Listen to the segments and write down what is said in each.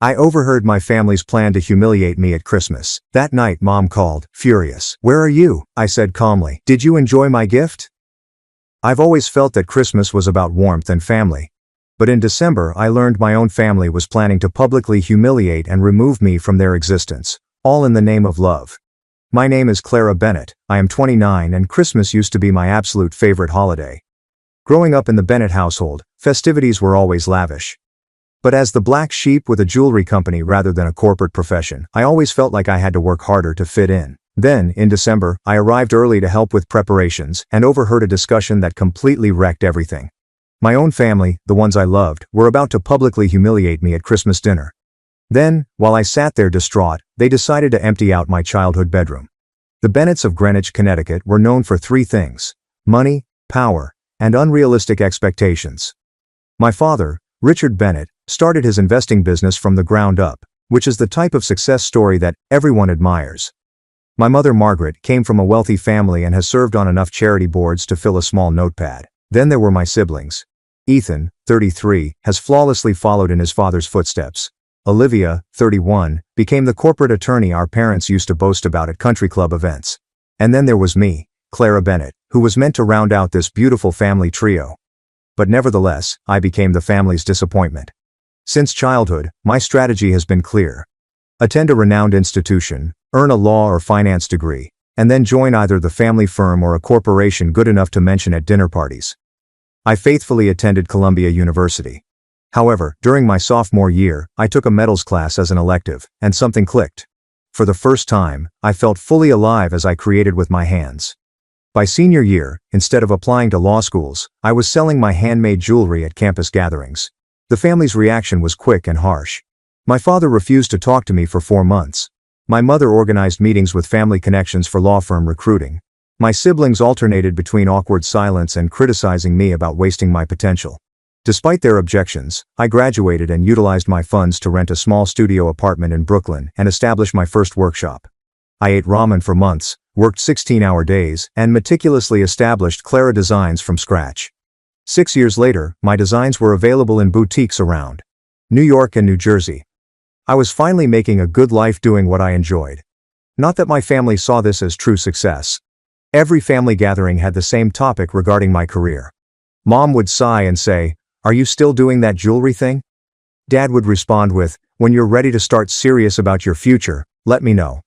I overheard my family's plan to humiliate me at Christmas. That night, Mom called, furious. "Where are you?" I said calmly. "Did you enjoy my gift?" I've always felt that Christmas was about warmth and family. But in December, I learned my own family was planning to publicly humiliate and remove me from their existence, all in the name of love. My name is Clara Bennett, I am 29, and Christmas used to be my absolute favorite holiday. Growing up in the Bennett household, festivities were always lavish. But as the black sheep with a jewelry company rather than a corporate profession, I always felt like I had to work harder to fit in. Then, in December, I arrived early to help with preparations and overheard a discussion that completely wrecked everything. My own family, the ones I loved, were about to publicly humiliate me at Christmas dinner. Then, while I sat there distraught, they decided to empty out my childhood bedroom. The Bennetts of Greenwich, Connecticut were known for three things: money, power, and unrealistic expectations. My father, Richard Bennett, started his investing business from the ground up, which is the type of success story that everyone admires. My mother, Margaret, came from a wealthy family and has served on enough charity boards to fill a small notepad. Then there were my siblings. Ethan, 33, has flawlessly followed in his father's footsteps. Olivia, 31, became the corporate attorney our parents used to boast about at country club events. And then there was me, Clara Bennett, who was meant to round out this beautiful family trio. But nevertheless, I became the family's disappointment. Since childhood, my strategy has been clear. Attend a renowned institution, earn a law or finance degree, and then join either the family firm or a corporation good enough to mention at dinner parties. I faithfully attended Columbia University. However, during my sophomore year, I took a metals class as an elective, and something clicked. For the first time, I felt fully alive as I created with my hands. By senior year, instead of applying to law schools, I was selling my handmade jewelry at campus gatherings. The family's reaction was quick and harsh. My father refused to talk to me for 4 months. My mother organized meetings with family connections for law firm recruiting. My siblings alternated between awkward silence and criticizing me about wasting my potential. Despite their objections, I graduated and utilized my funds to rent a small studio apartment in Brooklyn and establish my first workshop. I ate ramen for months, worked 16-hour days, and meticulously established Clara designs from scratch. 6 years later, my designs were available in boutiques around New York and New Jersey. I was finally making a good life doing what I enjoyed. Not that my family saw this as true success. Every family gathering had the same topic regarding my career. Mom would sigh and say, "Are you still doing that jewelry thing?" Dad would respond with, "When you're ready to start serious about your future, let me know."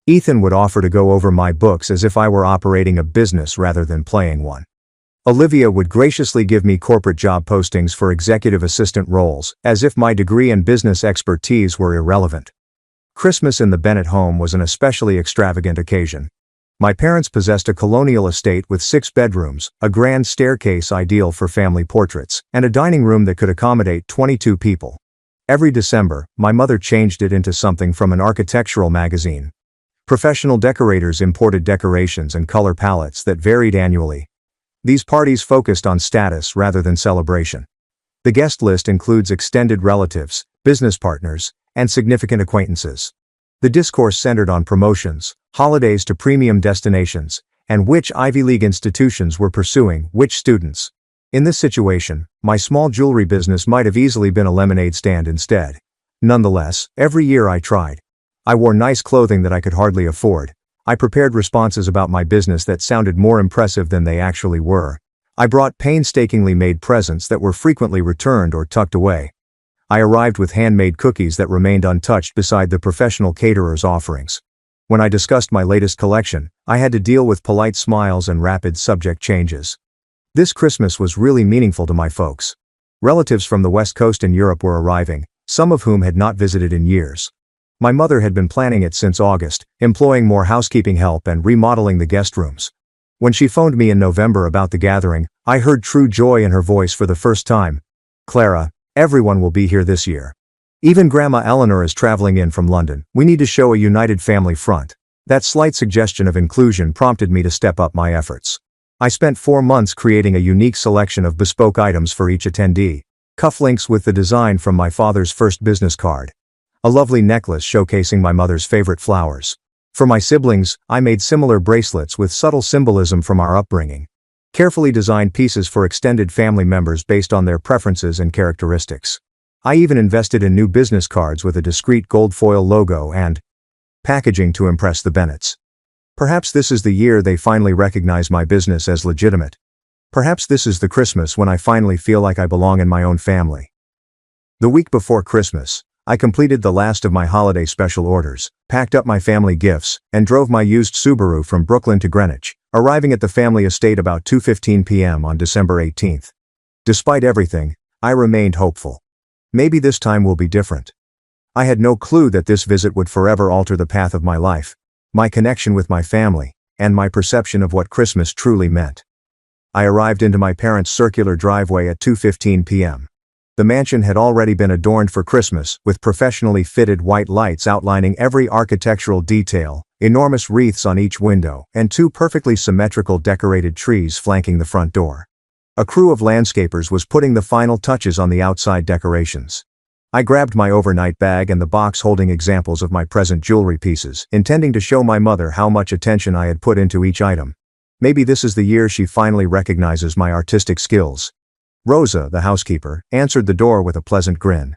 Ethan would offer to go over my books as if I were operating a business rather than playing one. Olivia would graciously give me corporate job postings for executive assistant roles, as if my degree and business expertise were irrelevant. Christmas in the Bennett home was an especially extravagant occasion. My parents possessed a colonial estate with 6 bedrooms, a grand staircase ideal for family portraits, and a dining room that could accommodate 22 people. Every December, my mother changed it into something from an architectural magazine. Professional decorators imported decorations and color palettes that varied annually. These parties focused on status rather than celebration. The guest list includes extended relatives, business partners, and significant acquaintances. The discourse centered on promotions, holidays to premium destinations, and which Ivy League institutions were pursuing which students. In this situation, my small jewelry business might have easily been a lemonade stand instead. Nonetheless, every year I tried. I wore nice clothing that I could hardly afford. I prepared responses about my business that sounded more impressive than they actually were. I brought painstakingly made presents that were frequently returned or tucked away. I arrived with handmade cookies that remained untouched beside the professional caterer's offerings. When I discussed my latest collection, I had to deal with polite smiles and rapid subject changes. This Christmas was really meaningful to my folks. Relatives from the West Coast and Europe were arriving, some of whom had not visited in years. My mother had been planning it since August, employing more housekeeping help and remodeling the guest rooms. When she phoned me in November about the gathering, I heard true joy in her voice for the first time. "Clara, everyone will be here this year. Even Grandma Eleanor is traveling in from London. We need to show a united family front." That slight suggestion of inclusion prompted me to step up my efforts. I spent 4 months creating a unique selection of bespoke items for each attendee. Cufflinks with the design from my father's first business card. A lovely necklace showcasing my mother's favorite flowers. For my siblings, I made similar bracelets with subtle symbolism from our upbringing. Carefully designed pieces for extended family members based on their preferences and characteristics. I even invested in new business cards with a discreet gold foil logo and packaging to impress the Bennetts. Perhaps this is the year they finally recognize my business as legitimate. Perhaps this is the Christmas when I finally feel like I belong in my own family. The week before Christmas, I completed the last of my holiday special orders, packed up my family gifts, and drove my used Subaru from Brooklyn to Greenwich, arriving at the family estate about 2:15 p.m. on December 18th. Despite everything, I remained hopeful. Maybe this time will be different. I had no clue that this visit would forever alter the path of my life, my connection with my family, and my perception of what Christmas truly meant. I arrived into my parents' circular driveway at 2:15 p.m. The mansion had already been adorned for Christmas, with professionally fitted white lights outlining every architectural detail, enormous wreaths on each window, and two perfectly symmetrical decorated trees flanking the front door. A crew of landscapers was putting the final touches on the outside decorations. I grabbed my overnight bag and the box holding examples of my present jewelry pieces, intending to show my mother how much attention I had put into each item. Maybe this is the year she finally recognizes my artistic skills. Rosa, the housekeeper, answered the door with a pleasant grin.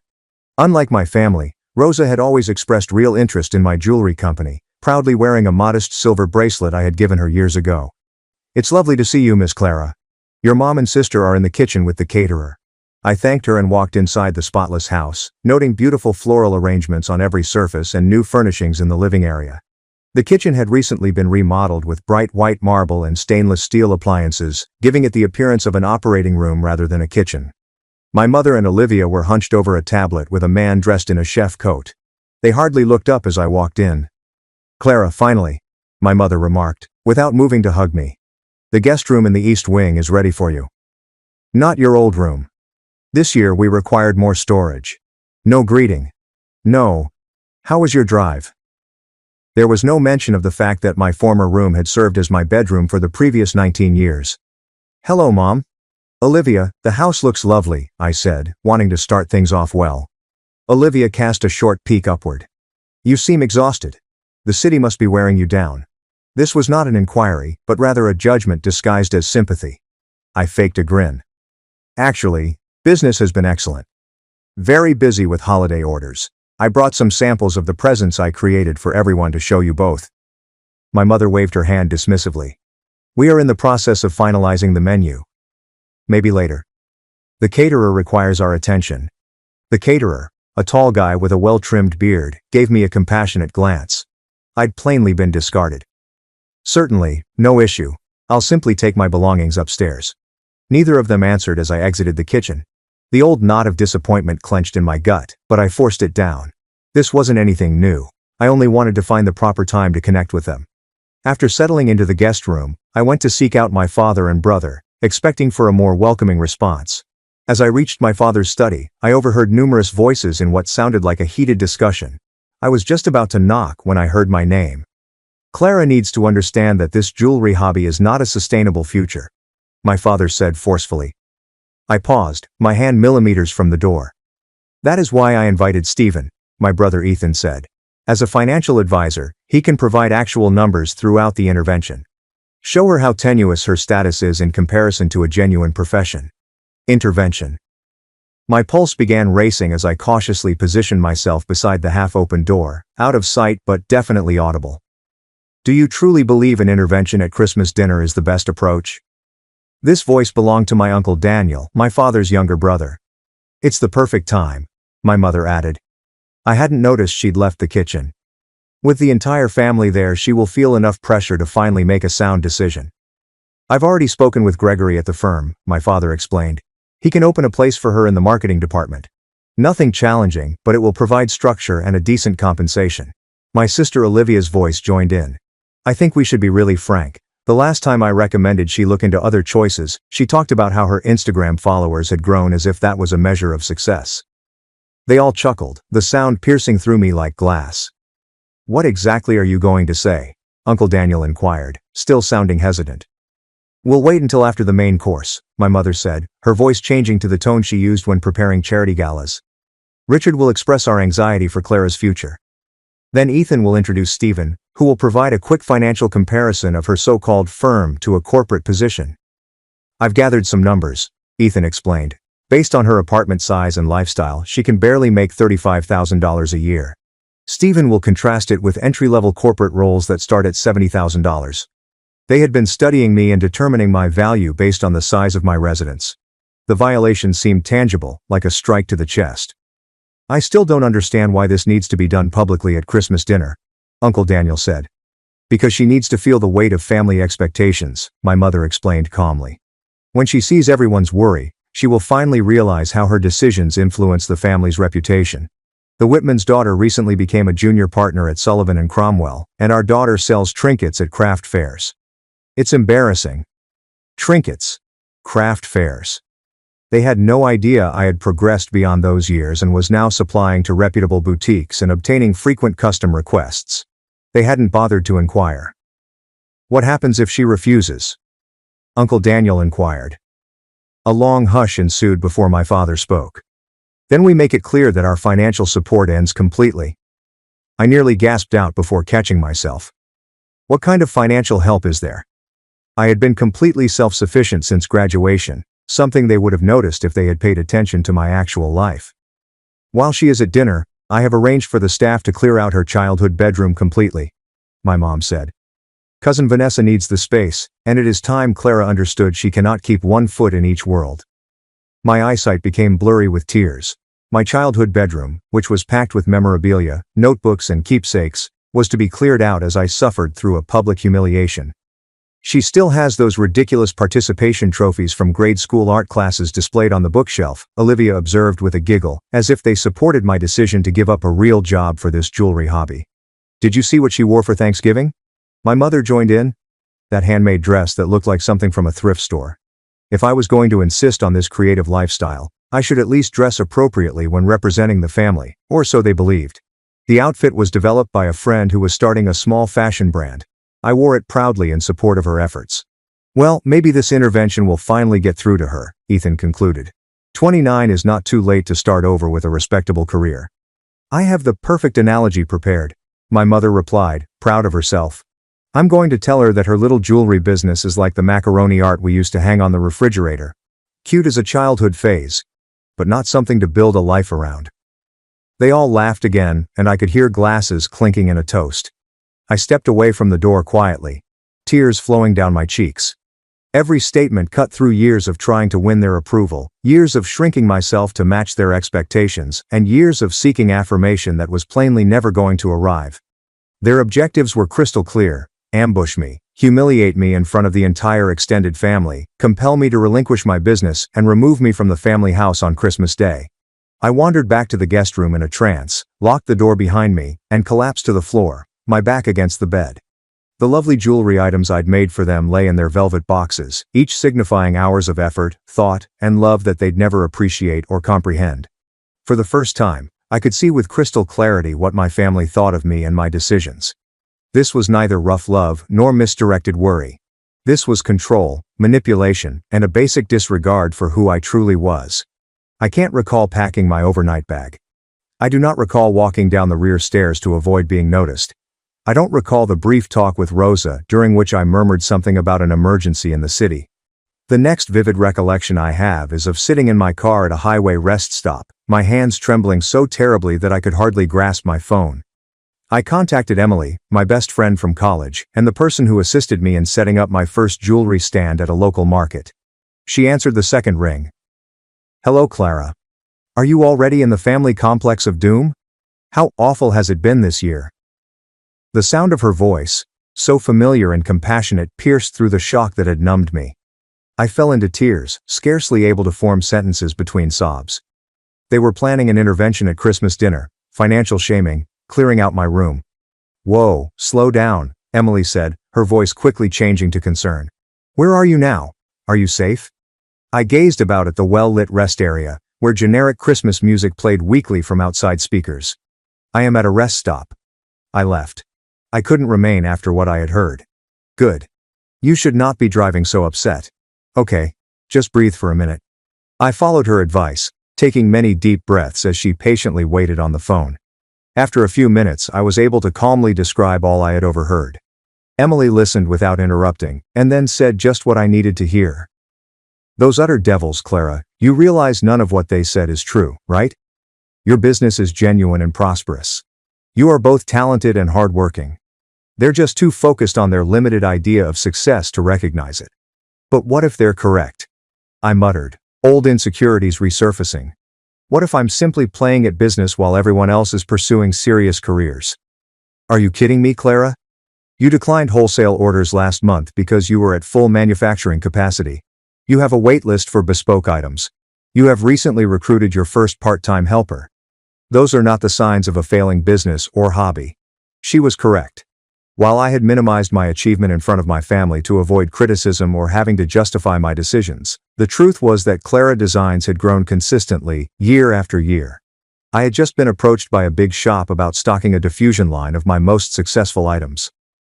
Unlike my family, Rosa had always expressed real interest in my jewelry company, proudly wearing a modest silver bracelet I had given her years ago. "It's lovely to see you, Miss Clara. Your mom and sister are in the kitchen with the caterer." I thanked her and walked inside the spotless house, noting beautiful floral arrangements on every surface and new furnishings in the living area. The kitchen had recently been remodeled with bright white marble and stainless steel appliances, giving it the appearance of an operating room rather than a kitchen. My mother and Olivia were hunched over a tablet with a man dressed in a chef coat. They hardly looked up as I walked in. "Clara, finally," my mother remarked, without moving to hug me. "The guest room in the east wing is ready for you." "Not your old room. This year we required more storage." No greeting. No. "How was your drive?" There was no mention of the fact that my former room had served as my bedroom for the previous 19 years. "Hello, Mom." "Olivia, the house looks lovely," I said, wanting to start things off well. Olivia cast a short peek upward. "You seem exhausted. The city must be wearing you down." This was not an inquiry, but rather a judgment disguised as sympathy. I faked a grin. "Actually, business has been excellent. Very busy with holiday orders. I brought some samples of the presents I created for everyone to show you both." My mother waved her hand dismissively. "We are in the process of finalizing the menu. Maybe later. The caterer requires our attention." The caterer, a tall guy with a well-trimmed beard, gave me a compassionate glance. I'd plainly been discarded. "Certainly, no issue. I'll simply take my belongings upstairs." Neither of them answered as I exited the kitchen. The old knot of disappointment clenched in my gut, but I forced it down. This wasn't anything new. I only wanted to find the proper time to connect with them. After settling into the guest room, I went to seek out my father and brother, expecting for a more welcoming response. As I reached my father's study, I overheard numerous voices in what sounded like a heated discussion. I was just about to knock when I heard my name. "Clara needs to understand that this jewelry hobby is not a sustainable future," my father said forcefully. I paused, my hand millimeters from the door. "That is why I invited Stephen," my brother Ethan said. "As a financial advisor, he can provide actual numbers throughout the intervention. Show her how tenuous her status is in comparison to a genuine profession." Intervention. My pulse began racing as I cautiously positioned myself beside the half-open door, out of sight but definitely audible. "Do you truly believe an intervention at Christmas dinner is the best approach?" This voice belonged to my Uncle Daniel, my father's younger brother. "It's the perfect time," my mother added. I hadn't noticed she'd left the kitchen. "With the entire family there, she will feel enough pressure to finally make a sound decision." "I've already spoken with Gregory at the firm," my father explained. "He can open a place for her in the marketing department. Nothing challenging, but it will provide structure and a decent compensation." My sister Olivia's voice joined in. "I think we should be really frank. The last time I recommended she look into other choices, she talked about how her Instagram followers had grown as if that was a measure of success." They all chuckled, the sound piercing through me like glass. "What exactly are you going to say?" Uncle Daniel inquired, still sounding hesitant. "We'll wait until after the main course," my mother said, her voice changing to the tone she used when preparing charity galas. "Richard will express our anxiety for Clara's future. Then Ethan will introduce Stephen, who will provide a quick financial comparison of her so-called firm to a corporate position." "I've gathered some numbers," Ethan explained. Based on her apartment size and lifestyle, she can barely make $35,000 a year. Stephen will contrast it with entry-level corporate roles that start at $70,000. They had been studying me and determining my value based on the size of my residence. The violation seemed tangible, like a strike to the chest. I still don't understand why this needs to be done publicly at Christmas dinner, Uncle Daniel said. Because she needs to feel the weight of family expectations, my mother explained calmly. When she sees everyone's worry, she will finally realize how her decisions influence the family's reputation. The Whitman's daughter recently became a junior partner at Sullivan & Cromwell, and our daughter sells trinkets at craft fairs. It's embarrassing. Trinkets. Craft fairs. They had no idea I had progressed beyond those years and was now supplying to reputable boutiques and obtaining frequent custom requests. They hadn't bothered to inquire. What happens if she refuses? Uncle Daniel inquired. A long hush ensued before my father spoke. Then we make it clear that our financial support ends completely. I nearly gasped out before catching myself. What kind of financial help is there? I had been completely self-sufficient since graduation, something they would have noticed if they had paid attention to my actual life. While she is at dinner, I have arranged for the staff to clear out her childhood bedroom completely, my mom said. Cousin Vanessa needs the space, and it is time Clara understood she cannot keep one foot in each world. My eyesight became blurry with tears. My childhood bedroom, which was packed with memorabilia, notebooks and keepsakes, was to be cleared out as I suffered through a public humiliation. She still has those ridiculous participation trophies from grade school art classes displayed on the bookshelf, Olivia observed with a giggle, as if they supported my decision to give up a real job for this jewelry hobby. Did you see what she wore for Thanksgiving? My mother joined in. That handmade dress that looked like something from a thrift store. If I was going to insist on this creative lifestyle, I should at least dress appropriately when representing the family, or so they believed. The outfit was developed by a friend who was starting a small fashion brand. I wore it proudly in support of her efforts. Well, maybe this intervention will finally get through to her, Ethan concluded. 29 is not too late to start over with a respectable career. I have the perfect analogy prepared, my mother replied, proud of herself. I'm going to tell her that her little jewelry business is like the macaroni art we used to hang on the refrigerator. Cute as a childhood phase, but not something to build a life around. They all laughed again, and I could hear glasses clinking in a toast. I stepped away from the door quietly, tears flowing down my cheeks. Every statement cut through years of trying to win their approval, years of shrinking myself to match their expectations, and years of seeking affirmation that was plainly never going to arrive. Their objectives were crystal clear: ambush me, humiliate me in front of the entire extended family, compel me to relinquish my business, and remove me from the family house on Christmas Day. I wandered back to the guest room in a trance, locked the door behind me, and collapsed to the floor, my back against the bed. The lovely jewelry items I'd made for them lay in their velvet boxes, each signifying hours of effort, thought, and love that they'd never appreciate or comprehend. For the first time, I could see with crystal clarity what my family thought of me and my decisions. This was neither rough love nor misdirected worry. This was control, manipulation, and a basic disregard for who I truly was. I can't recall packing my overnight bag. I do not recall walking down the rear stairs to avoid being noticed. I don't recall the brief talk with Rosa during which I murmured something about an emergency in the city. The next vivid recollection I have is of sitting in my car at a highway rest stop, my hands trembling so terribly that I could hardly grasp my phone. I contacted Emily, my best friend from college, and the person who assisted me in setting up my first jewelry stand at a local market. She answered the second ring. Hello, Clara. Are you already in the family complex of doom? How awful has it been this year? The sound of her voice, so familiar and compassionate, pierced through the shock that had numbed me. I fell into tears, scarcely able to form sentences between sobs. They were planning an intervention at Christmas dinner, financial shaming, clearing out my room. Whoa, slow down, Emily said, her voice quickly changing to concern. Where are you now? Are you safe? I gazed about at the well-lit rest area, where generic Christmas music played weakly from outside speakers. I am at a rest stop. I left. I couldn't remain after what I had heard. Good. You should not be driving so upset. Okay, just breathe for a minute. I followed her advice, taking many deep breaths as she patiently waited on the phone. After a few minutes, I was able to calmly describe all I had overheard. Emily listened without interrupting, and then said just what I needed to hear. Those utter devils, Clara, you realize none of what they said is true, right? Your business is genuine and prosperous. You are both talented and hardworking. They're just too focused on their limited idea of success to recognize it. But what if they're correct? I muttered, old insecurities resurfacing. What if I'm simply playing at business while everyone else is pursuing serious careers? Are you kidding me, Clara? You declined wholesale orders last month because you were at full manufacturing capacity. You have a wait list for bespoke items. You have recently recruited your first part-time helper. Those are not the signs of a failing business or hobby. She was correct. While I had minimized my achievement in front of my family to avoid criticism or having to justify my decisions, the truth was that Clara Designs had grown consistently, year after year. I had just been approached by a big shop about stocking a diffusion line of my most successful items.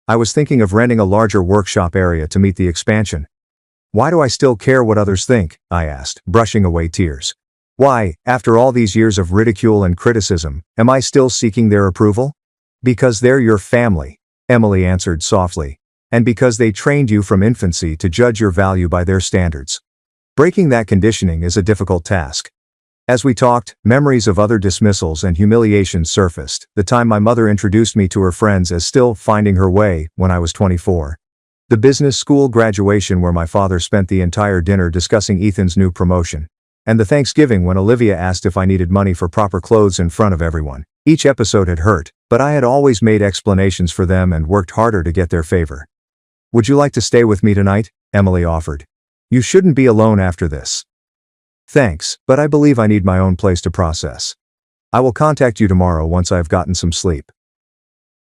I was thinking of renting a larger workshop area to meet the expansion. Why do I still care what others think? I asked, brushing away tears. Why, after all these years of ridicule and criticism, am I still seeking their approval? Because they're your family, Emily answered softly, and because they trained you from infancy to judge your value by their standards. Breaking that conditioning is a difficult task. As we talked, memories of other dismissals and humiliations surfaced, the time my mother introduced me to her friends as still finding her way when I was 24. The business school graduation where my father spent the entire dinner discussing Ethan's new promotion. And the Thanksgiving when Olivia asked if I needed money for proper clothes in front of everyone. Each episode had hurt, but I had always made explanations for them and worked harder to get their favor. Would you like to stay with me tonight? Emily offered. You shouldn't be alone after this. Thanks, but I believe I need my own place to process. I will contact you tomorrow once I have gotten some sleep.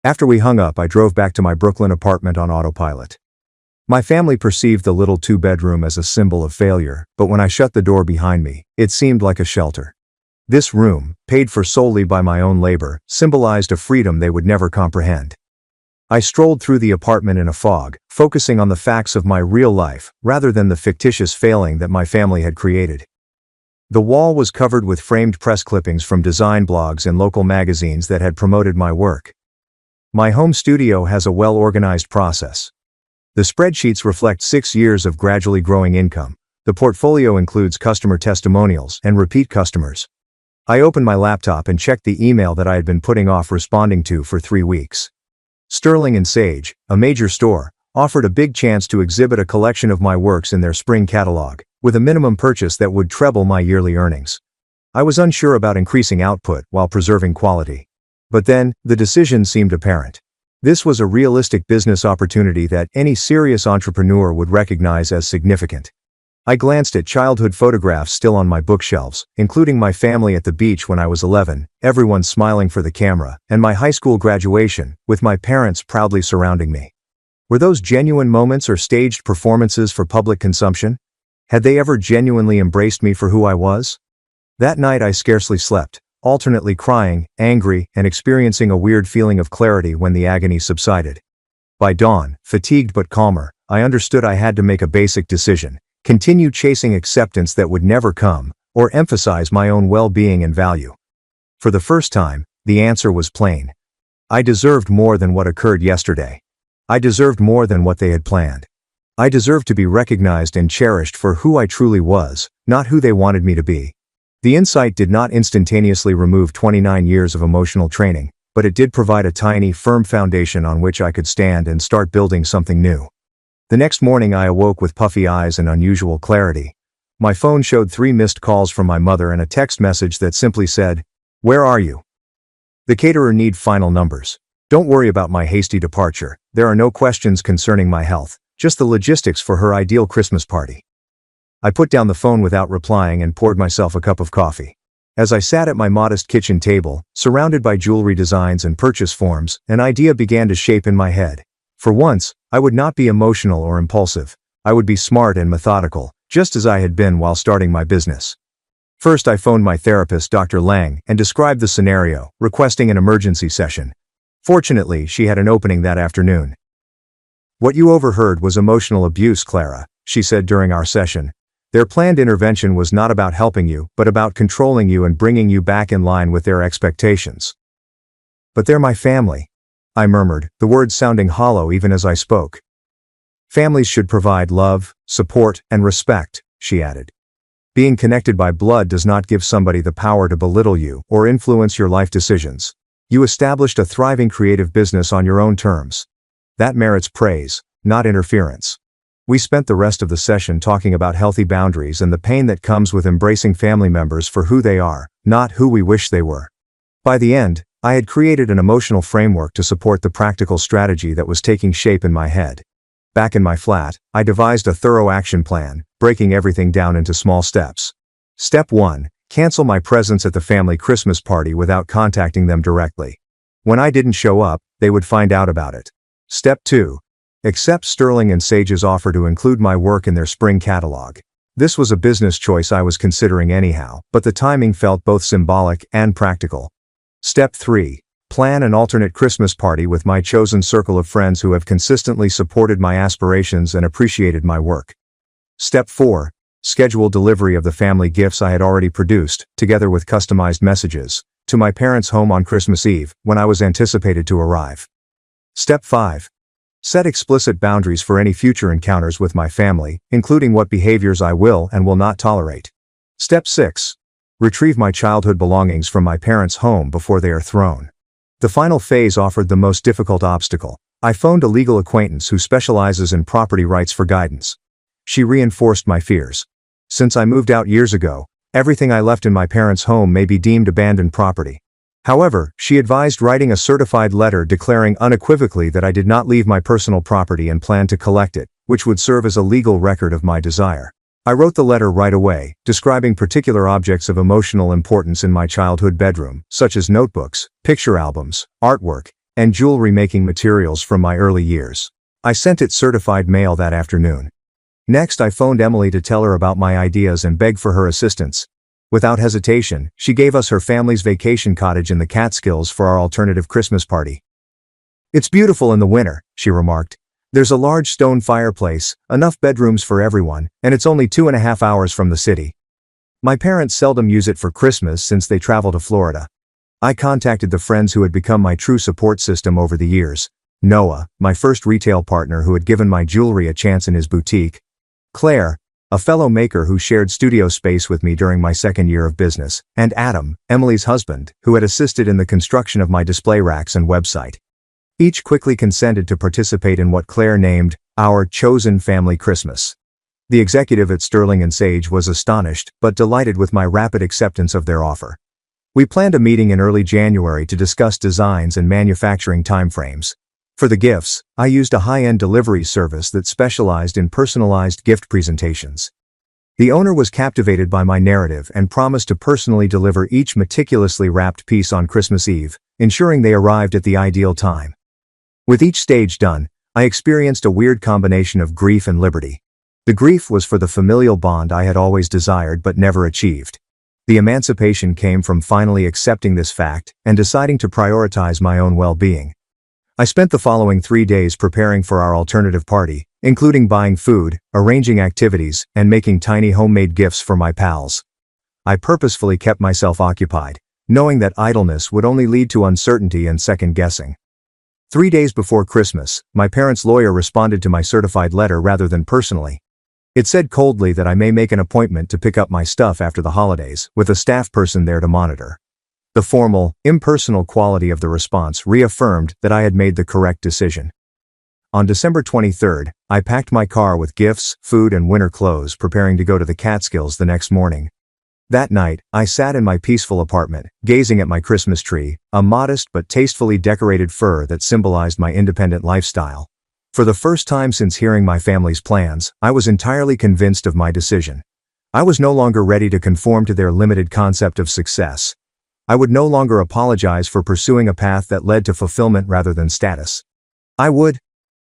After we hung up, I drove back to my Brooklyn apartment on autopilot. My family perceived the little two-bedroom as a symbol of failure, but when I shut the door behind me, it seemed like a shelter. This room, paid for solely by my own labor, symbolized a freedom they would never comprehend. I strolled through the apartment in a fog, focusing on the facts of my real life, rather than the fictitious failing that my family had created. The wall was covered with framed press clippings from design blogs and local magazines that had promoted my work. My home studio has a well-organized process. The spreadsheets reflect 6 years of gradually growing income. The portfolio includes customer testimonials and repeat customers. I opened my laptop and checked the email that I had been putting off responding to for 3 weeks. Sterling & Sage, a major store, offered a big chance to exhibit a collection of my works in their spring catalog, with a minimum purchase that would treble my yearly earnings. I was unsure about increasing output while preserving quality. But then, the decision seemed apparent. This was a realistic business opportunity that any serious entrepreneur would recognize as significant. I glanced at childhood photographs still on my bookshelves, including my family at the beach when I was 11, everyone smiling for the camera, and my high school graduation, with my parents proudly surrounding me. Were those genuine moments or staged performances for public consumption? Had they ever genuinely embraced me for who I was? That night I scarcely slept, alternately crying, angry, and experiencing a weird feeling of clarity when the agony subsided. By dawn, fatigued but calmer, I understood I had to make a basic decision: continue chasing acceptance that would never come, or emphasize my own well-being and value. For the first time, the answer was plain. I deserved more than what occurred yesterday. I deserved more than what they had planned. I deserved to be recognized and cherished for who I truly was, not who they wanted me to be. The insight did not instantaneously remove 29 years of emotional training, but it did provide a tiny, firm foundation on which I could stand and start building something new. The next morning I awoke with puffy eyes and unusual clarity. My phone showed 3 missed calls from my mother and a text message that simply said, "Where are you? The caterer need final numbers. Don't worry about my hasty departure. There are no questions concerning my health, just the logistics for her ideal Christmas party." I put down the phone without replying and poured myself a cup of coffee. As I sat at my modest kitchen table, surrounded by jewelry designs and purchase forms, an idea began to shape in my head. For once, I would not be emotional or impulsive. I would be smart and methodical, just as I had been while starting my business. First I phoned my therapist, Dr. Lang, and described the scenario, requesting an emergency session. Fortunately, she had an opening that afternoon. "What you overheard was emotional abuse, Clara," she said during our session. "Their planned intervention was not about helping you, but about controlling you and bringing you back in line with their expectations." "But they're my family," I murmured, the words sounding hollow even as I spoke. "Families should provide love, support, and respect," she added. Being connected by blood does not give somebody the power to belittle you or influence your life decisions. You established a thriving creative business on your own terms. That merits praise, not interference. We spent the rest of the session talking about healthy boundaries and the pain that comes with embracing family members for who they are, not who we wish they were. By the end, I had created an emotional framework to support the practical strategy that was taking shape in my head. Back in my flat, I devised a thorough action plan, breaking everything down into small steps. Step 1. Cancel my presence at the family Christmas party without contacting them directly. When I didn't show up, they would find out about it. Step 2. Accept Sterling and Sage's offer to include my work in their spring catalog. This was a business choice I was considering anyhow, but the timing felt both symbolic and practical. Step 3. Plan an alternate Christmas party with my chosen circle of friends who have consistently supported my aspirations and appreciated my work. Step 4. Schedule delivery of the family gifts I had already produced, together with customized messages, to my parents' home on Christmas Eve, when I was anticipated to arrive. Step 5. Set explicit boundaries for any future encounters with my family, including what behaviors I will and will not tolerate. Step 6. Retrieve my childhood belongings from my parents' home before they are thrown. The final phase offered the most difficult obstacle. I phoned a legal acquaintance who specializes in property rights for guidance. She reinforced my fears. Since I moved out years ago, everything I left in my parents' home may be deemed abandoned property. However, she advised writing a certified letter declaring unequivocally that I did not leave my personal property and planned to collect it, which would serve as a legal record of my desire. I wrote the letter right away, describing particular objects of emotional importance in my childhood bedroom, such as notebooks, picture albums, artwork, and jewelry-making materials from my early years. I sent it certified mail that afternoon. Next, I phoned Emily to tell her about my ideas and beg for her assistance. Without hesitation, she gave us her family's vacation cottage in the Catskills for our alternative Christmas party. "It's beautiful in the winter," she remarked. "There's a large stone fireplace, enough bedrooms for everyone, and it's only 2.5 hours from the city. My parents seldom use it for Christmas since they travel to Florida." I contacted the friends who had become my true support system over the years. Noah, my first retail partner who had given my jewelry a chance in his boutique. Claire, a fellow maker who shared studio space with me during my second year of business, and Adam, Emily's husband, who had assisted in the construction of my display racks and website. Each quickly consented to participate in what Claire named our chosen family Christmas. The executive at Sterling and Sage was astonished, but delighted with my rapid acceptance of their offer. We planned a meeting in early January to discuss designs and manufacturing timeframes. For the gifts, I used a high-end delivery service that specialized in personalized gift presentations. The owner was captivated by my narrative and promised to personally deliver each meticulously wrapped piece on Christmas Eve, ensuring they arrived at the ideal time. With each stage done, I experienced a weird combination of grief and liberty. The grief was for the familial bond I had always desired but never achieved. The emancipation came from finally accepting this fact and deciding to prioritize my own well-being. I spent the following 3 days preparing for our alternative party, including buying food, arranging activities, and making tiny homemade gifts for my pals. I purposefully kept myself occupied, knowing that idleness would only lead to uncertainty and second-guessing. 3 days before Christmas, my parents' lawyer responded to my certified letter rather than personally. It said coldly that I may make an appointment to pick up my stuff after the holidays, with a staff person there to monitor. The formal, impersonal quality of the response reaffirmed that I had made the correct decision. On December 23rd, I packed my car with gifts, food, and winter clothes, preparing to go to the Catskills the next morning. That night, I sat in my peaceful apartment, gazing at my Christmas tree, a modest but tastefully decorated fir that symbolized my independent lifestyle. For the first time since hearing my family's plans, I was entirely convinced of my decision. I was no longer ready to conform to their limited concept of success. I would no longer apologize for pursuing a path that led to fulfillment rather than status. I would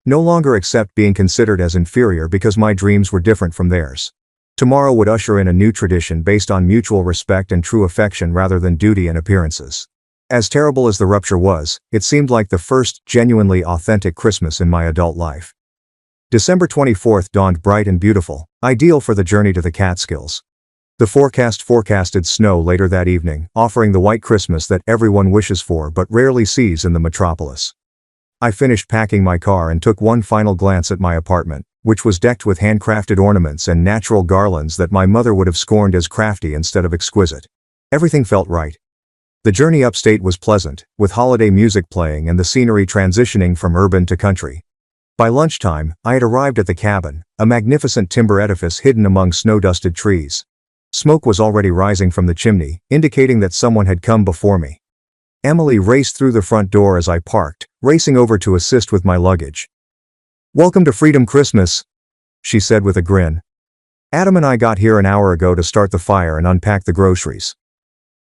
no longer accept being considered as inferior because my dreams were different from theirs. Tomorrow would usher in a new tradition based on mutual respect and true affection rather than duty and appearances. As terrible as the rupture was, it seemed like the first genuinely authentic Christmas in my adult life. December 24th dawned bright and beautiful, ideal for the journey to the Catskills. The forecast forecasted snow later that evening, offering the white Christmas that everyone wishes for but rarely sees in the metropolis. I finished packing my car and took one final glance at my apartment, which was decked with handcrafted ornaments and natural garlands that my mother would have scorned as crafty instead of exquisite. Everything felt right. The journey upstate was pleasant, with holiday music playing and the scenery transitioning from urban to country. By lunchtime, I had arrived at the cabin, a magnificent timber edifice hidden among snow-dusted trees. Smoke was already rising from the chimney, indicating that someone had come before me. Emily raced through the front door as I parked, racing over to assist with my luggage. "Welcome to Freedom Christmas," she said with a grin. "Adam and I got here an hour ago to start the fire and unpack the groceries."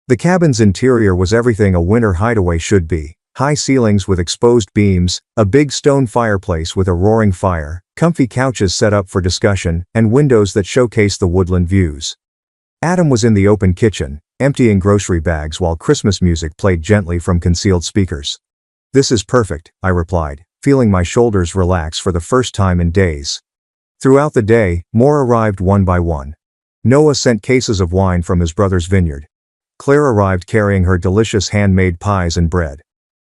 The cabin's interior was everything a winter hideaway should be. High ceilings with exposed beams, a big stone fireplace with a roaring fire, comfy couches set up for discussion, and windows that showcase the woodland views. Adam was in the open kitchen, emptying grocery bags while Christmas music played gently from concealed speakers. "This is perfect," I replied, feeling my shoulders relax for the first time in days. Throughout the day, more arrived one by one. Noah sent cases of wine from his brother's vineyard. Claire arrived carrying her delicious handmade pies and bread.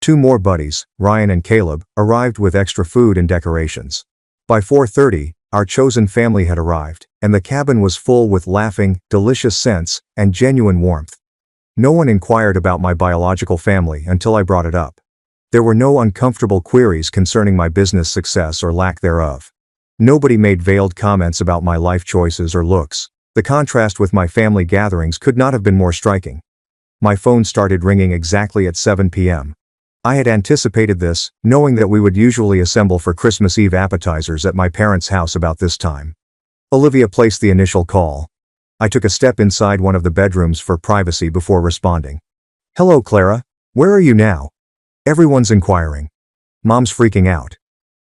Two more buddies, Ryan and Caleb, arrived with extra food and decorations. By 4:30, our chosen family had arrived, and the cabin was full with laughing, delicious scents, and genuine warmth. No one inquired about my biological family until I brought it up. There were no uncomfortable queries concerning my business success or lack thereof. Nobody made veiled comments about my life choices or looks. The contrast with my family gatherings could not have been more striking. My phone started ringing exactly at 7 p.m. I had anticipated this, knowing that we would usually assemble for Christmas Eve appetizers at my parents' house about this time. Olivia placed the initial call. I took a step inside one of the bedrooms for privacy before responding. "Hello, Clara. Where are you now?" "Everyone's inquiring. Mom's freaking out."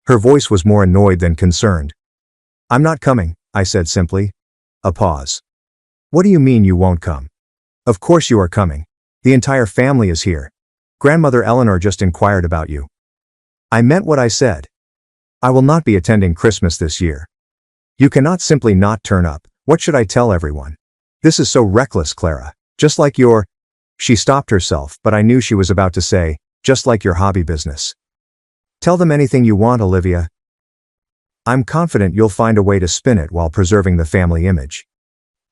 Her voice was more annoyed than concerned. "I'm not coming," I said simply. A pause. "What do you mean you won't come?" "Of course you are coming. The entire family is here. Grandmother Eleanor just inquired about you." I meant what I said. I will not be attending Christmas this year. You cannot simply not turn up. What should I tell everyone? This is so reckless, Clara. Just like your... She stopped herself, but I knew she was about to say, just like your hobby business. "Tell them anything you want, Olivia. I'm confident you'll find a way to spin it while preserving the family image."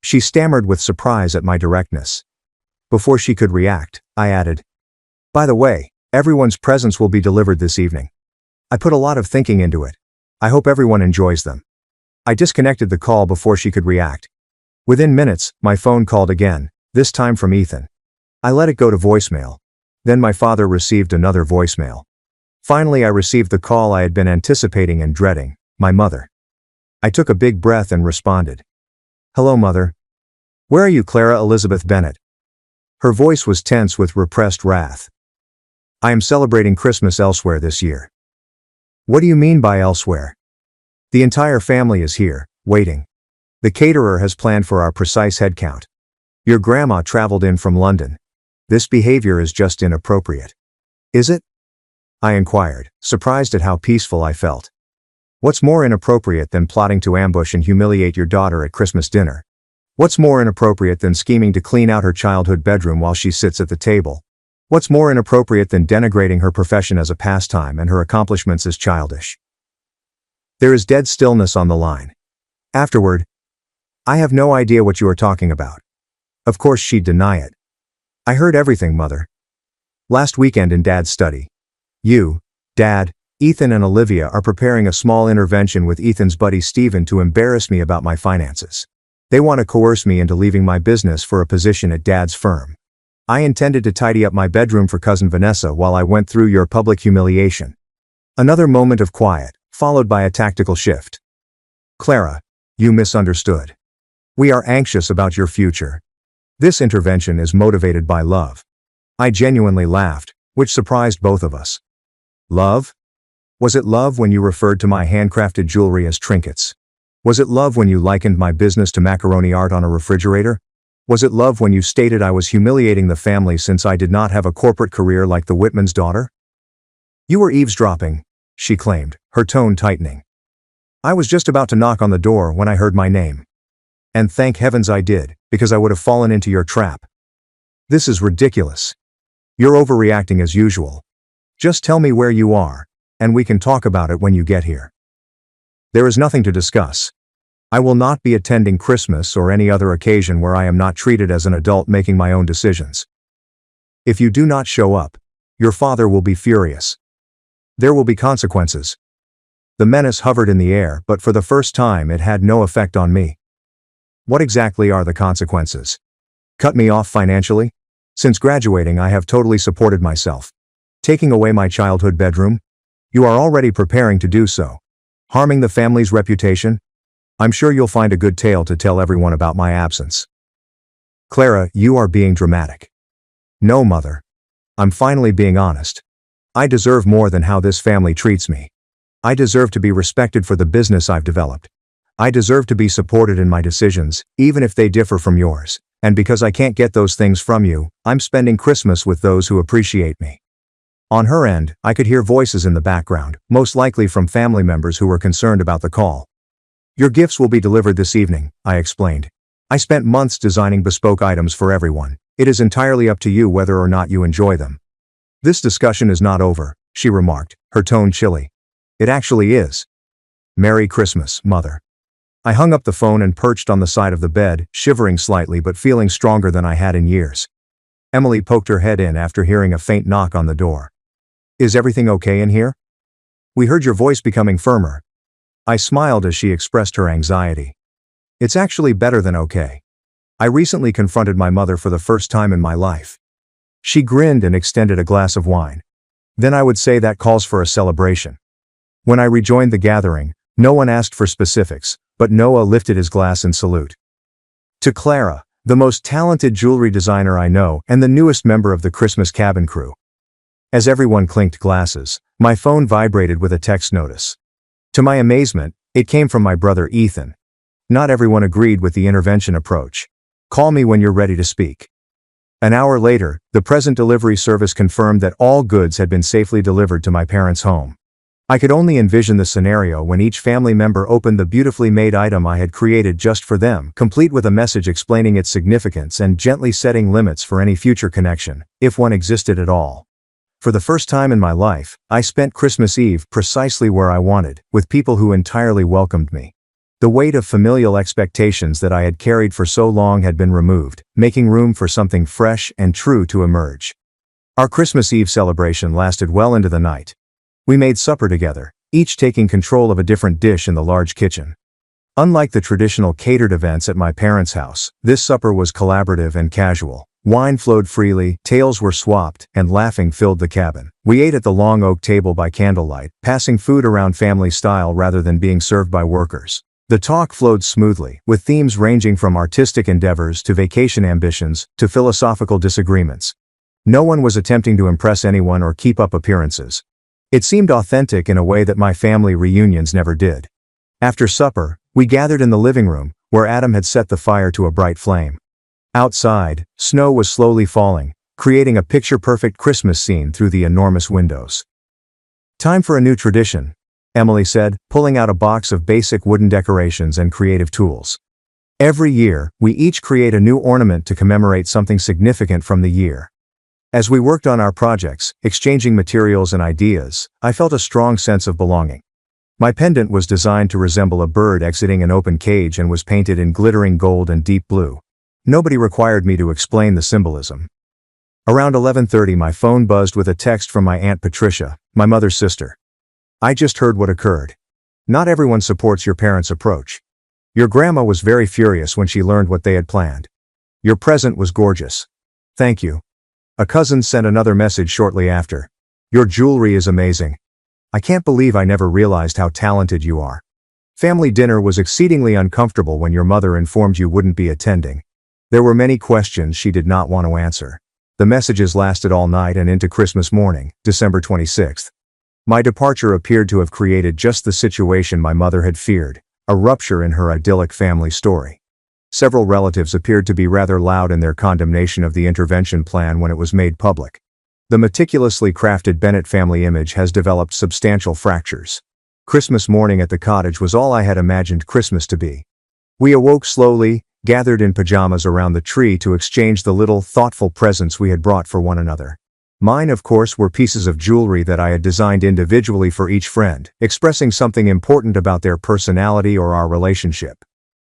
She stammered with surprise at my directness. Before she could react, I added, "By the way, everyone's presents will be delivered this evening. I put a lot of thinking into it. I hope everyone enjoys them." I disconnected the call before she could react. Within minutes, my phone called again, this time from Ethan. I let it go to voicemail. Then my father received another voicemail. Finally, I received the call I had been anticipating and dreading. My mother. I took a big breath and responded. "Hello, Mother. Where are you, Clara Elizabeth Bennett?" Her voice was tense with repressed wrath. "I am celebrating Christmas elsewhere this year." "What do you mean by elsewhere?" "The entire family is here, waiting. The caterer has planned for our precise head count. Your grandma traveled in from London. This behavior is just inappropriate." "Is it?" I inquired, surprised at how peaceful I felt. What's more inappropriate than plotting to ambush and humiliate your daughter at Christmas dinner? What's more inappropriate than scheming to clean out her childhood bedroom while she sits at the table? What's more inappropriate than denigrating her profession as a pastime and her accomplishments as childish? There is dead stillness on the line. Afterward, "I have no idea what you are talking about." Of course she'd deny it. "I heard everything, Mother. Last weekend in Dad's study. You, Dad, Ethan and Olivia are preparing a small intervention with Ethan's buddy Stephen to embarrass me about my finances. They want to coerce me into leaving my business for a position at Dad's firm. I intended to tidy up my bedroom for cousin Vanessa while I went through your public humiliation." Another moment of quiet, followed by a tactical shift. "Clara, you misunderstood. We are anxious about your future. This intervention is motivated by love." I genuinely laughed, which surprised both of us. "Love? Was it love when you referred to my handcrafted jewelry as trinkets? Was it love when you likened my business to macaroni art on a refrigerator? Was it love when you stated I was humiliating the family since I did not have a corporate career like the Whitman's daughter?" "You were eavesdropping," she claimed, her tone tightening. "I was just about to knock on the door when I heard my name. And thank heavens I did, because I would have fallen into your trap. This is ridiculous. You're overreacting as usual. Just tell me where you are, and we can talk about it when you get here." There is nothing to discuss. I will not be attending Christmas or any other occasion where I am not treated as an adult making my own decisions. If you do not show up, your father will be furious. There will be consequences. The menace hovered in the air, but for the first time it had no effect on me. What exactly are the consequences? Cut me off financially? Since graduating, I have totally supported myself. Taking away my childhood bedroom? You are already preparing to do so. Harming the family's reputation? I'm sure you'll find a good tale to tell everyone about my absence. Clara, you are being dramatic. No, mother. I'm finally being honest. I deserve more than how this family treats me. I deserve to be respected for the business I've developed. I deserve to be supported in my decisions, even if they differ from yours. And because I can't get those things from you, I'm spending Christmas with those who appreciate me. On her end, I could hear voices in the background, most likely from family members who were concerned about the call. Your gifts will be delivered this evening, I explained. I spent months designing bespoke items for everyone. It is entirely up to you whether or not you enjoy them. This discussion is not over, she remarked, her tone chilly. It actually is. Merry Christmas, Mother. I hung up the phone and perched on the side of the bed, shivering slightly but feeling stronger than I had in years. Emily poked her head in after hearing a faint knock on the door. Is everything okay in here? We heard your voice becoming firmer. I smiled as she expressed her anxiety. It's actually better than okay. I recently confronted my mother for the first time in my life. She grinned and extended a glass of wine. Then I would say that calls for a celebration. When I rejoined the gathering, no one asked for specifics, but Noah lifted his glass in salute. To Clara, the most talented jewelry designer I know and the newest member of the Christmas cabin crew. As everyone clinked glasses, my phone vibrated with a text notice. To my amazement, it came from my brother Ethan. Not everyone agreed with the intervention approach. Call me when you're ready to speak. An hour later, the present delivery service confirmed that all goods had been safely delivered to my parents' home. I could only envision the scenario when each family member opened the beautifully made item I had created just for them, complete with a message explaining its significance and gently setting limits for any future connection, if one existed at all. For the first time in my life, I spent Christmas Eve precisely where I wanted, with people who entirely welcomed me. The weight of familial expectations that I had carried for so long had been removed, making room for something fresh and true to emerge. Our Christmas Eve celebration lasted well into the night. We made supper together, each taking control of a different dish in the large kitchen. Unlike the traditional catered events at my parents' house, this supper was collaborative and casual. Wine flowed freely, tales were swapped, and laughing filled the cabin. We ate at the long oak table by candlelight, passing food around family style rather than being served by workers. The talk flowed smoothly, with themes ranging from artistic endeavors to vacation ambitions to philosophical disagreements. No one was attempting to impress anyone or keep up appearances. It seemed authentic in a way that my family reunions never did. After supper, we gathered in the living room, where Adam had set the fire to a bright flame. Outside, snow was slowly falling, creating a picture-perfect Christmas scene through the enormous windows. Time for a new tradition, Emily said, pulling out a box of basic wooden decorations and creative tools. Every year, we each create a new ornament to commemorate something significant from the year. As we worked on our projects, exchanging materials and ideas, I felt a strong sense of belonging. My pendant was designed to resemble a bird exiting an open cage and was painted in glittering gold and deep blue. Nobody required me to explain the symbolism. Around 11:30 my phone buzzed with a text from my Aunt Patricia, my mother's sister. I just heard what occurred. Not everyone supports your parents' approach. Your grandma was very furious when she learned what they had planned. Your present was gorgeous. Thank you. A cousin sent another message shortly after. Your jewelry is amazing. I can't believe I never realized how talented you are. Family dinner was exceedingly uncomfortable when your mother informed you wouldn't be attending. There were many questions she did not want to answer. The messages lasted all night and into Christmas morning, December 26th. My departure appeared to have created just the situation my mother had feared, a rupture in her idyllic family story. Several relatives appeared to be rather loud in their condemnation of the intervention plan when it was made public. The meticulously crafted Bennett family image has developed substantial fractures. Christmas morning at the cottage was all I had imagined Christmas to be. We awoke slowly, gathered in pajamas around the tree to exchange the little, thoughtful presents we had brought for one another. Mine, of course, were pieces of jewelry that I had designed individually for each friend, expressing something important about their personality or our relationship.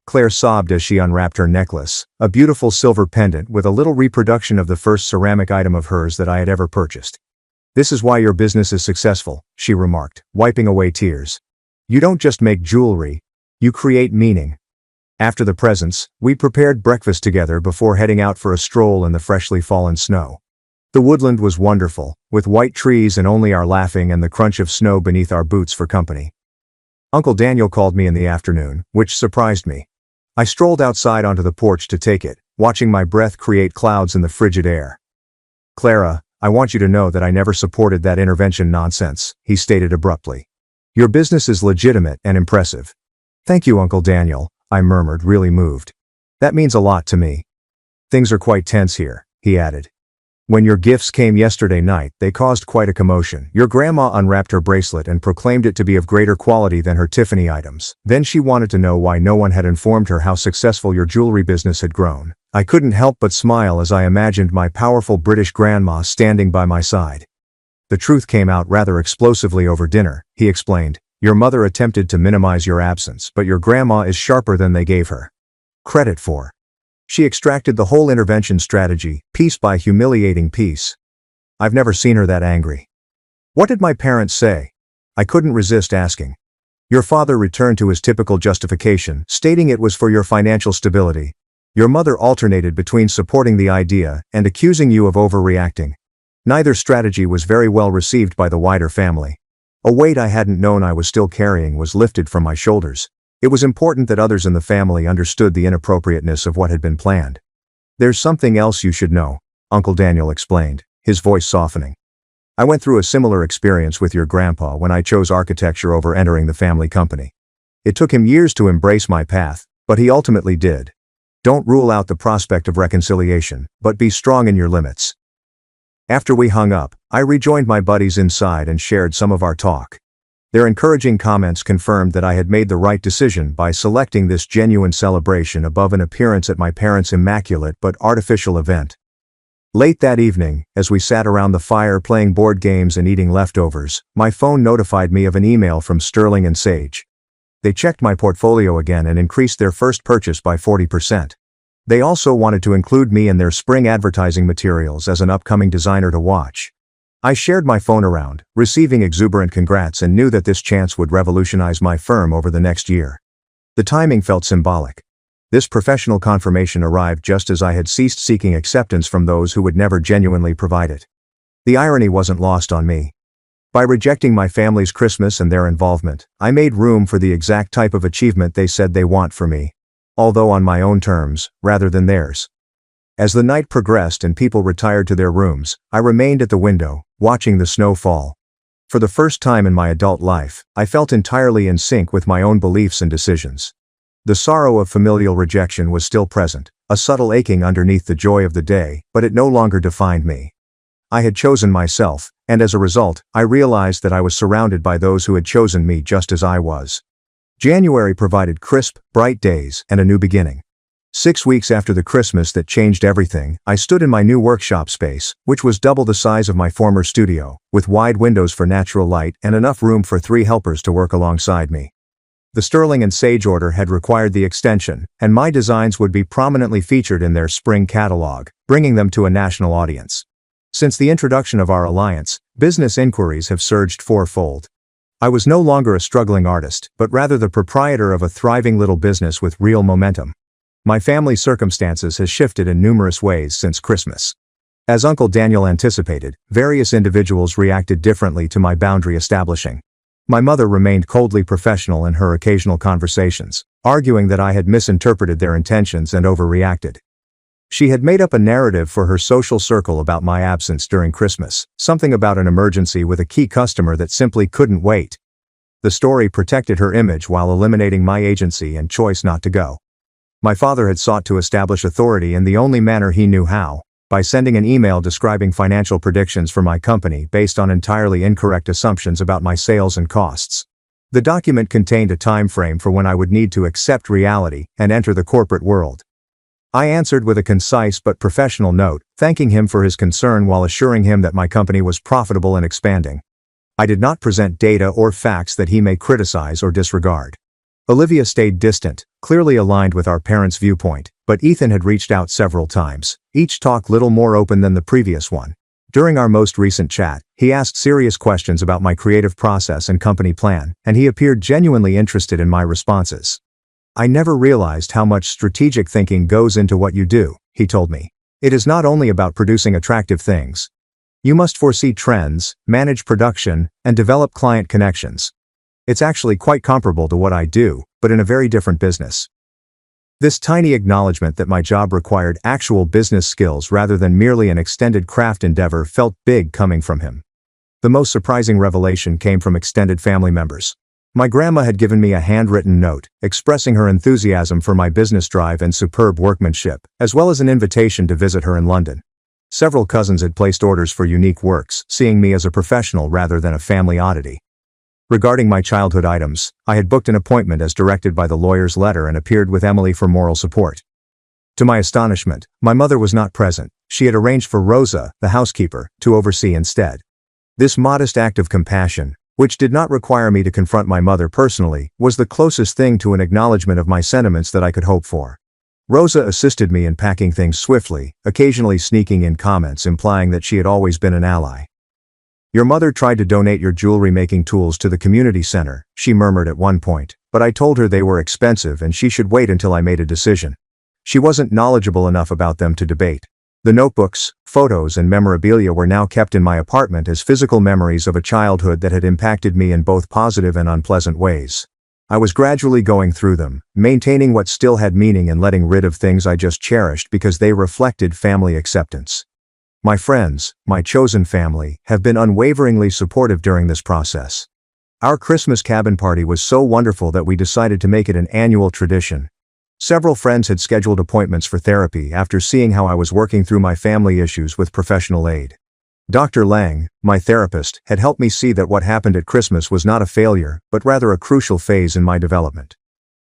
Claire sobbed as she unwrapped her necklace, a beautiful silver pendant with a little reproduction of the first ceramic item of hers that I had ever purchased. "This is why your business is successful," she remarked, wiping away tears. "You don't just make jewelry, you create meaning." After the presents, we prepared breakfast together before heading out for a stroll in the freshly fallen snow. The woodland was wonderful, with white trees and only our laughing and the crunch of snow beneath our boots for company. Uncle Daniel called me in the afternoon, which surprised me. I strolled outside onto the porch to take it, watching my breath create clouds in the frigid air. "Clara, I want you to know that I never supported that intervention nonsense," he stated abruptly. "Your business is legitimate and impressive." "Thank you, Uncle Daniel," I murmured, really moved. "That means a lot to me." "Things are quite tense here," he added. "When your gifts came yesterday night, they caused quite a commotion. Your grandma unwrapped her bracelet and proclaimed it to be of greater quality than her Tiffany items. Then she wanted to know why no one had informed her how successful your jewelry business had grown. I couldn't help but smile as I imagined my powerful British grandma standing by my side. The truth came out rather explosively over dinner," he explained. "Your mother attempted to minimize your absence, but your grandma is sharper than they gave her credit for. She extracted the whole intervention strategy, piece by humiliating piece. I've never seen her that angry." "What did my parents say?" I couldn't resist asking. "Your father returned to his typical justification, stating it was for your financial stability. Your mother alternated between supporting the idea and accusing you of overreacting. Neither strategy was very well received by the wider family. A weight I hadn't known I was still carrying was lifted from my shoulders. It was important that others in the family understood the inappropriateness of what had been planned. "There's something else you should know," Uncle Daniel explained, his voice softening. "I went through a similar experience with your grandpa when I chose architecture over entering the family company. It took him years to embrace my path, but he ultimately did. Don't rule out the prospect of reconciliation, but be strong in your limits." After we hung up, I rejoined my buddies inside and shared some of our talk. Their encouraging comments confirmed that I had made the right decision by selecting this genuine celebration above an appearance at my parents' immaculate but artificial event. Late that evening, as we sat around the fire playing board games and eating leftovers, my phone notified me of an email from Sterling and Sage. They checked my portfolio again and increased their first purchase by 40%. They also wanted to include me in their spring advertising materials as an upcoming designer to watch. I shared my phone around, receiving exuberant congrats, and knew that this chance would revolutionize my firm over the next year. The timing felt symbolic. This professional confirmation arrived just as I had ceased seeking acceptance from those who would never genuinely provide it. The irony wasn't lost on me. By rejecting my family's Christmas and their involvement, I made room for the exact type of achievement they said they want for me, although on my own terms, rather than theirs. As the night progressed and people retired to their rooms, I remained at the window, watching the snow fall. For the first time in my adult life, I felt entirely in sync with my own beliefs and decisions. The sorrow of familial rejection was still present, a subtle aching underneath the joy of the day, but it no longer defined me. I had chosen myself, and as a result, I realized that I was surrounded by those who had chosen me just as I was. January provided crisp, bright days and a new beginning. 6 weeks after the Christmas that changed everything, I stood in my new workshop space, which was double the size of my former studio, with wide windows for natural light and enough room for 3 helpers to work alongside me. The Sterling and Sage order had required the extension, and my designs would be prominently featured in their spring catalog, bringing them to a national audience. Since the introduction of our alliance, business inquiries have surged fourfold. I was no longer a struggling artist, but rather the proprietor of a thriving little business with real momentum. My family's circumstances has shifted in numerous ways since Christmas. As Uncle Daniel anticipated, various individuals reacted differently to my boundary establishing. My mother remained coldly professional in her occasional conversations, arguing that I had misinterpreted their intentions and overreacted. She had made up a narrative for her social circle about my absence during Christmas, something about an emergency with a key customer that simply couldn't wait. The story protected her image while eliminating my agency and choice not to go. My father had sought to establish authority in the only manner he knew how, by sending an email describing financial predictions for my company based on entirely incorrect assumptions about my sales and costs. The document contained a time frame for when I would need to accept reality and enter the corporate world. I answered with a concise but professional note, thanking him for his concern while assuring him that my company was profitable and expanding. I did not present data or facts that he may criticize or disregard. Olivia stayed distant, clearly aligned with our parents' viewpoint, but Ethan had reached out several times, each talk little more open than the previous one. During our most recent chat, he asked serious questions about my creative process and company plan, and he appeared genuinely interested in my responses. I never realized how much strategic thinking goes into what you do, he told me. It is not only about producing attractive things. You must foresee trends, manage production, and develop client connections. It's actually quite comparable to what I do, but in a very different business. This tiny acknowledgement that my job required actual business skills rather than merely an extended craft endeavor felt big coming from him. The most surprising revelation came from extended family members. My grandma had given me a handwritten note, expressing her enthusiasm for my business drive and superb workmanship, as well as an invitation to visit her in London. Several cousins had placed orders for unique works, seeing me as a professional rather than a family oddity. Regarding my childhood items, I had booked an appointment as directed by the lawyer's letter and appeared with Emily for moral support. To my astonishment, my mother was not present. She had arranged for Rosa, the housekeeper, to oversee instead. This modest act of compassion, which did not require me to confront my mother personally, was the closest thing to an acknowledgement of my sentiments that I could hope for. Rosa assisted me in packing things swiftly, occasionally sneaking in comments implying that she had always been an ally. "Your mother tried to donate your jewelry-making tools to the community center," she murmured at one point, but I told her they were expensive and she should wait until I made a decision. She wasn't knowledgeable enough about them to debate. The notebooks, photos and memorabilia were now kept in my apartment as physical memories of a childhood that had impacted me in both positive and unpleasant ways. I was gradually going through them, maintaining what still had meaning and letting rid of things I just cherished because they reflected family acceptance. My friends, my chosen family, have been unwaveringly supportive during this process. Our Christmas cabin party was so wonderful that we decided to make it an annual tradition. Several friends had scheduled appointments for therapy after seeing how I was working through my family issues with professional aid. Dr. Lang, my therapist, had helped me see that what happened at Christmas was not a failure, but rather a crucial phase in my development.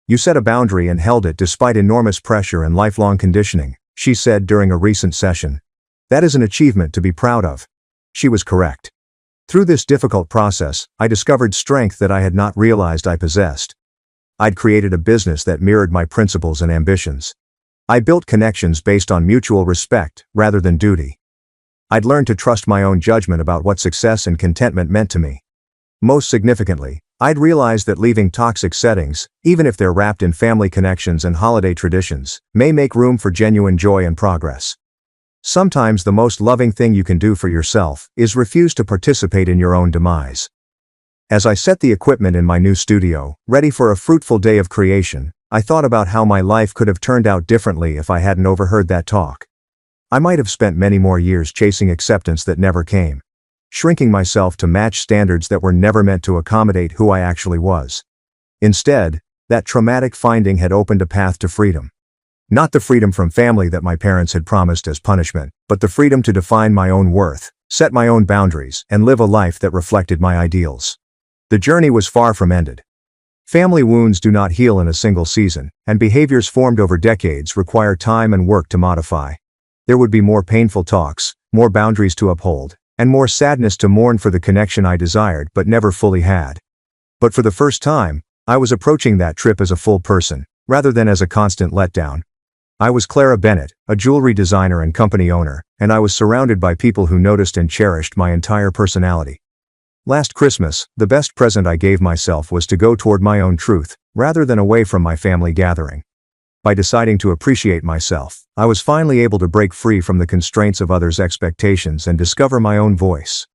"You set a boundary and held it despite enormous pressure and lifelong conditioning," she said during a recent session. "That is an achievement to be proud of." She was correct. Through this difficult process, I discovered strength that I had not realized I possessed. I'd created a business that mirrored my principles and ambitions. I built connections based on mutual respect, rather than duty. I'd learned to trust my own judgment about what success and contentment meant to me. Most significantly, I'd realized that leaving toxic settings, even if they're wrapped in family connections and holiday traditions, may make room for genuine joy and progress. Sometimes the most loving thing you can do for yourself is refuse to participate in your own demise. As I set the equipment in my new studio, ready for a fruitful day of creation, I thought about how my life could have turned out differently if I hadn't overheard that talk. I might have spent many more years chasing acceptance that never came, shrinking myself to match standards that were never meant to accommodate who I actually was. Instead, that traumatic finding had opened a path to freedom. Not the freedom from family that my parents had promised as punishment, but the freedom to define my own worth, set my own boundaries, and live a life that reflected my ideals. The journey was far from ended. Family wounds do not heal in a single season, and behaviors formed over decades require time and work to modify. There would be more painful talks, more boundaries to uphold, and more sadness to mourn for the connection I desired but never fully had. But for the first time, I was approaching that trip as a full person, rather than as a constant letdown. I was Clara Bennett, a jewelry designer and company owner, and I was surrounded by people who noticed and cherished my entire personality. Last Christmas, the best present I gave myself was to go toward my own truth, rather than away from my family gathering. By deciding to appreciate myself, I was finally able to break free from the constraints of others' expectations and discover my own voice.